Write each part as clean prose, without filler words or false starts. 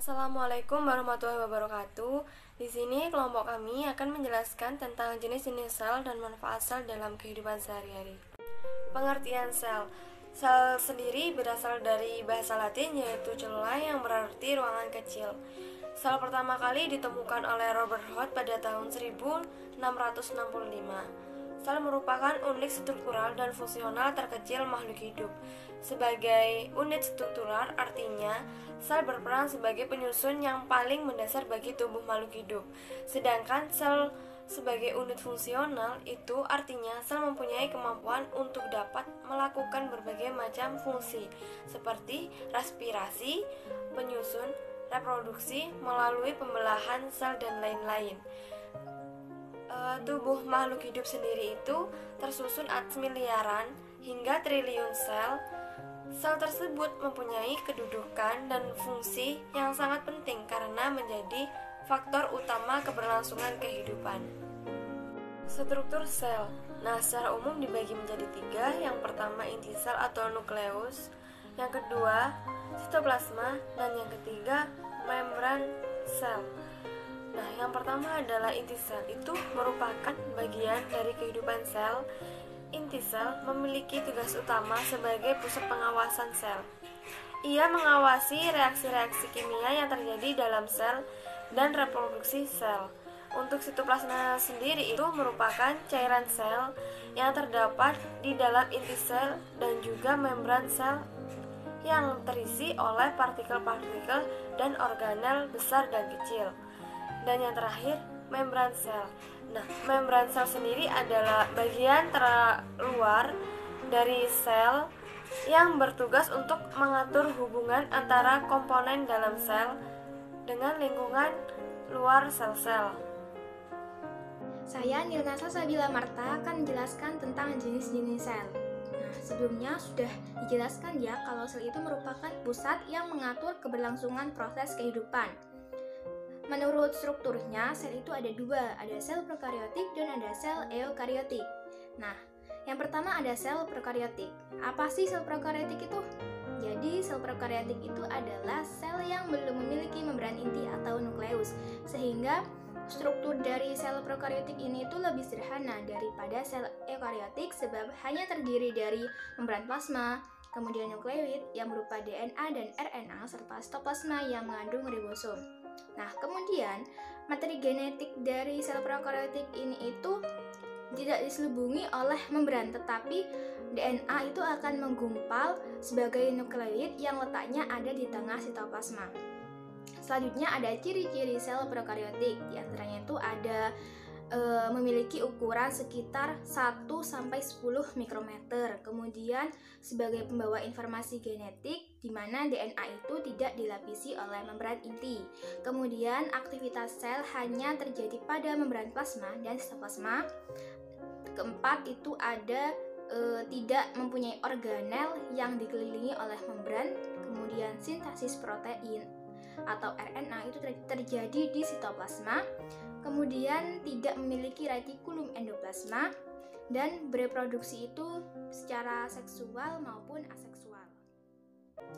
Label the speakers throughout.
Speaker 1: Assalamualaikum warahmatullahi wabarakatuh. Di sini kelompok kami akan menjelaskan tentang jenis-jenis sel dan manfaat sel dalam kehidupan sehari-hari. Pengertian sel. Sel sendiri berasal dari bahasa Latin yaitu cellula yang berarti ruangan kecil. Sel pertama kali ditemukan oleh Robert Koch pada tahun 1665. Sel merupakan unit struktural dan fungsional terkecil makhluk hidup. Sebagai unit struktural artinya sel berperan sebagai penyusun yang paling mendasar bagi tubuh makhluk hidup. Sedangkan sel sebagai unit fungsional itu artinya sel mempunyai kemampuan untuk dapat melakukan berbagai macam fungsi seperti respirasi, penyusun, reproduksi melalui pembelahan sel dan lain-lain. Tubuh makhluk hidup sendiri itu tersusun atas miliaran hingga triliun sel. Sel tersebut mempunyai kedudukan dan fungsi yang sangat penting karena menjadi faktor utama keberlangsungan kehidupan. Struktur sel. Nah, secara umum dibagi menjadi 3. Yang pertama inti sel atau nukleus, yang kedua sitoplasma, dan yang ketiga membran sel. Nah, yang pertama adalah inti sel. Itu merupakan bagian dari kehidupan sel. Inti sel memiliki tugas utama sebagai pusat pengawasan sel. Ia mengawasi reaksi-reaksi kimia yang terjadi dalam sel dan reproduksi sel. Untuk sitoplasma sendiri itu merupakan cairan sel yang terdapat di dalam inti sel dan juga membran sel yang terisi oleh partikel-partikel dan organel besar dan kecil. Dan yang terakhir, membran sel. Nah, membran sel sendiri adalah bagian terluar dari sel yang bertugas untuk mengatur hubungan antara komponen dalam sel dengan lingkungan luar sel-sel.
Speaker 2: Saya Nilnasa Sabila Marta akan menjelaskan tentang jenis-jenis sel. Nah, sebelumnya sudah dijelaskan ya kalau sel itu merupakan pusat yang mengatur keberlangsungan proses kehidupan. Menurut strukturnya, sel itu ada 2, ada sel prokariotik dan ada sel eukariotik. Nah, yang pertama ada sel prokariotik. Apa sih sel prokariotik itu? Jadi, sel prokariotik itu adalah sel yang belum memiliki membran inti atau nukleus, sehingga struktur dari sel prokariotik ini itu lebih sederhana daripada sel eukariotik sebab hanya terdiri dari membran plasma, kemudian nukleoid yang berupa DNA dan RNA, serta sitoplasma yang mengandung ribosom. Nah, kemudian materi genetik dari sel prokariotik ini itu tidak diselubungi oleh membran, tetapi DNA itu akan menggumpal sebagai nukleoid yang letaknya ada di tengah sitoplasma. Selanjutnya ada ciri-ciri sel prokariotik, di antaranya itu ada memiliki ukuran sekitar 1-10 mikrometer. Kemudian sebagai pembawa informasi genetik di mana DNA itu tidak dilapisi oleh membran inti. Kemudian aktivitas sel hanya terjadi pada membran plasma dan sitoplasma. Keempat itu ada tidak mempunyai organel yang dikelilingi oleh membran. Kemudian sintesis protein atau RNA itu terjadi di sitoplasma. Kemudian tidak memiliki retikulum endoplasma dan bereproduksi itu secara seksual maupun aseksual.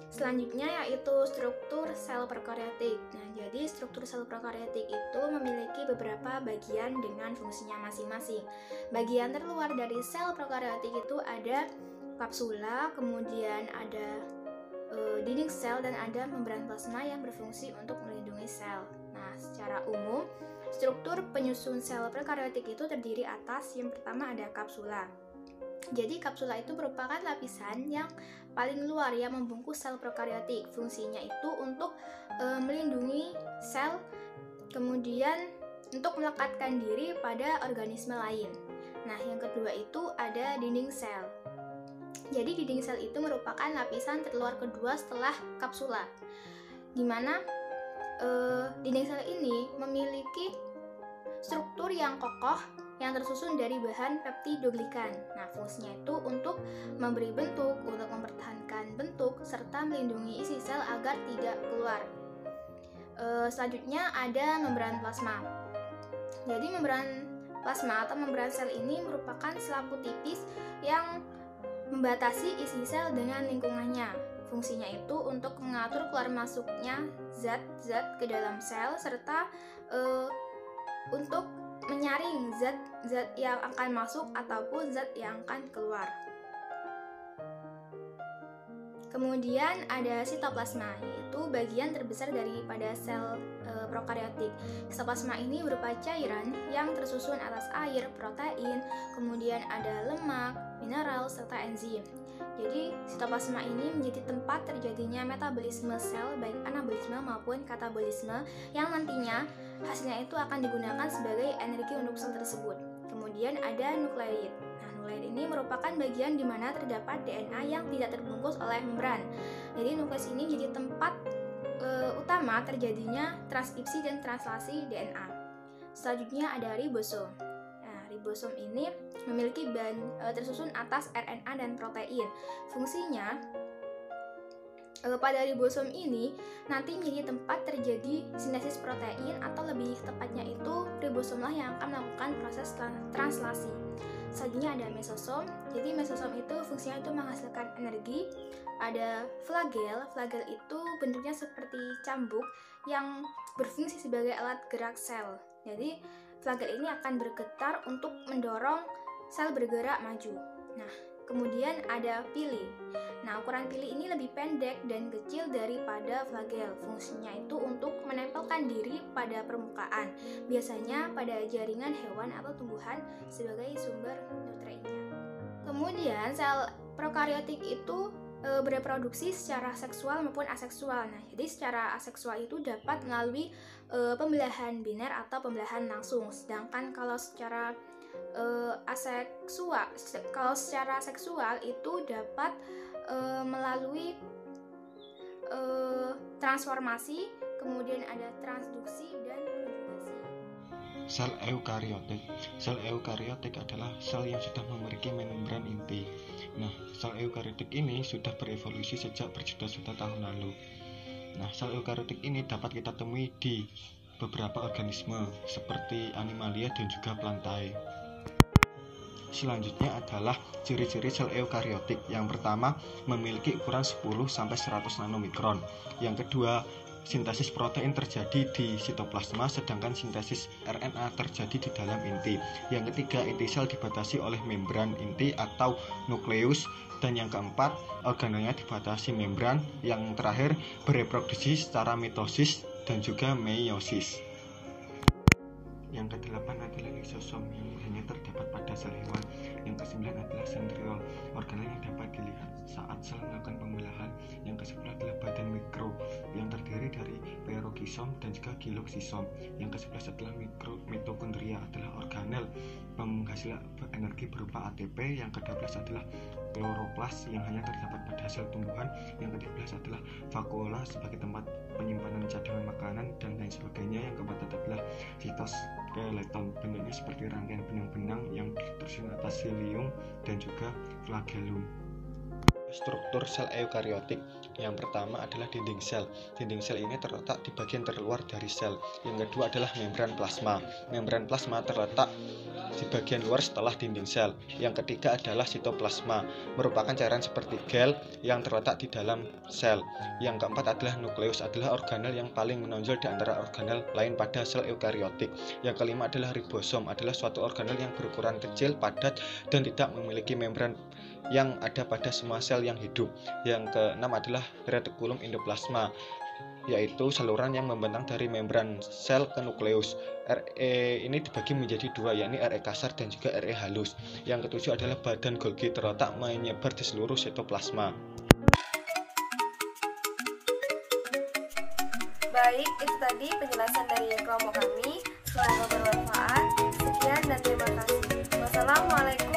Speaker 2: Selanjutnya yaitu struktur sel prokariotik. Nah, jadi struktur sel prokariotik itu memiliki beberapa bagian dengan fungsinya masing-masing. Bagian terluar dari sel prokariotik itu ada kapsula, kemudian ada dinding sel dan ada membran plasma yang berfungsi untuk melindungi sel. Nah, secara umum struktur penyusun sel prokariotik itu terdiri atas yang pertama ada kapsula. Jadi kapsula itu merupakan lapisan yang paling luar yang membungkus sel prokariotik. Fungsinya itu untuk melindungi sel, kemudian untuk melekatkan diri pada organisme lain. Nah, yang kedua itu ada dinding sel. Jadi dinding sel itu merupakan lapisan terluar kedua setelah kapsula, di mana dinding sel ini memiliki struktur yang kokoh yang tersusun dari bahan peptidoglikan. Nah, fungsinya itu untuk memberi bentuk, untuk mempertahankan bentuk, serta melindungi isi sel agar tidak keluar. Selanjutnya ada membran plasma. Jadi membran Plasma atau membran sel ini merupakan selaput tipis yang membatasi isi sel dengan lingkungannya. Fungsinya itu untuk mengatur keluar masuknya zat-zat ke dalam sel serta untuk menyaring zat-zat yang akan masuk ataupun zat yang akan keluar. Kemudian ada sitoplasma, yaitu bagian terbesar daripada sel prokariotik. Sitoplasma ini berupa cairan yang tersusun atas air, protein, kemudian ada lemak, mineral, serta enzim. Jadi, sitoplasma ini menjadi tempat terjadinya metabolisme sel, baik anabolisme maupun katabolisme, yang nantinya hasilnya itu akan digunakan sebagai energi untuk sel tersebut. Kemudian ada nukleoid. Nukleoid ini merupakan bagian di mana terdapat DNA yang tidak terbungkus oleh membran. Jadi nukleus ini jadi tempat utama terjadinya transkripsi dan translasi DNA. Selanjutnya ada ribosom. Ribosom ini memiliki bahan tersusun atas RNA dan protein. Fungsinya pada ribosom ini nanti menjadi tempat terjadi sintesis protein, atau lebih tepatnya itu ribosomlah yang akan melakukan proses translasi. Selanjutnya ada mesosom. Jadi mesosom itu fungsinya itu menghasilkan energi. Ada flagel. Flagel itu bentuknya seperti cambuk yang berfungsi sebagai alat gerak sel. Jadi flagel ini akan bergetar untuk mendorong sel bergerak maju. Nah, kemudian ada pili. Nah, ukuran pili ini lebih pendek dan kecil daripada flagel. Fungsinya itu untuk menempelkan diri pada permukaan, biasanya pada jaringan hewan atau tumbuhan sebagai sumber nutriennya. Kemudian, sel prokariotik itu bereproduksi secara seksual maupun aseksual. Nah, jadi secara aseksual itu dapat melalui pembelahan biner atau pembelahan langsung. Sedangkan kalau secara secara seksual itu dapat melalui transformasi, kemudian ada transduksi dan konjugasi.
Speaker 3: Sel eukariotik. Sel eukariotik adalah sel yang sudah memiliki membran inti. Nah, sel eukariotik ini sudah berevolusi sejak berjuta-juta tahun lalu. Nah, sel eukariotik ini dapat kita temui di beberapa organisme seperti animalia dan juga plantae. Selanjutnya adalah ciri-ciri sel eukariotik. Yang pertama, memiliki ukuran 10-100 nanomikron. Yang kedua, sintesis protein terjadi di sitoplasma, sedangkan sintesis RNA terjadi di dalam inti. Yang ketiga, inti sel dibatasi oleh membran inti atau nukleus. Dan yang keempat, organelnya dibatasi membran. Yang terakhir, bereproduksi secara mitosis dan juga meiosis. Yang kedelapan adalah eksosom yang hanya terdapat pada sel hewan. Yang kesembilan adalah sentriol, organel yang dapat dilihat saat sel melakukan pembelahan. Yang kesepuluh adalah badan mikro yang terdiri dari peroxisom dan juga giloxisom. Yang kesebelas adalah mitokondria, adalah organel penghasil energi berupa ATP. Yang ke-12 adalah kloroplas yang hanya terdapat pada sel tumbuhan. Yang ke-13 adalah vakuola sebagai tempat penyimpanan cadangan makanan dan lain sebagainya. Yang ke-14 adalah sitoskeleton, bentuknya seperti rangkaian benang-benang yang tersusun atas silium dan juga flagellum. Struktur sel eukariotik. Yang pertama adalah dinding sel. Dinding sel ini terletak di bagian terluar dari sel. Yang kedua adalah membran plasma. Membran plasma terletak di bagian luar setelah dinding sel. Yang ketiga adalah sitoplasma, merupakan cairan seperti gel yang terletak di dalam sel. Yang keempat adalah nukleus, adalah organel yang paling menonjol di antara organel lain pada sel eukariotik. Yang kelima adalah ribosom, adalah suatu organel yang berukuran kecil, padat, dan tidak memiliki membran yang ada pada semua sel yang hidup. Yang keenam adalah retikulum endoplasma, yaitu saluran yang membentang dari membran sel ke nukleus. RE ini dibagi menjadi dua, yakni RE kasar dan juga RE halus. Yang ketujuh adalah badan Golgi, terletak menyebar di seluruh sitoplasma.
Speaker 1: Baik, itu tadi penjelasan dari kelompok kami. Semoga bermanfaat. Sekian dan terima kasih. Wassalamualaikum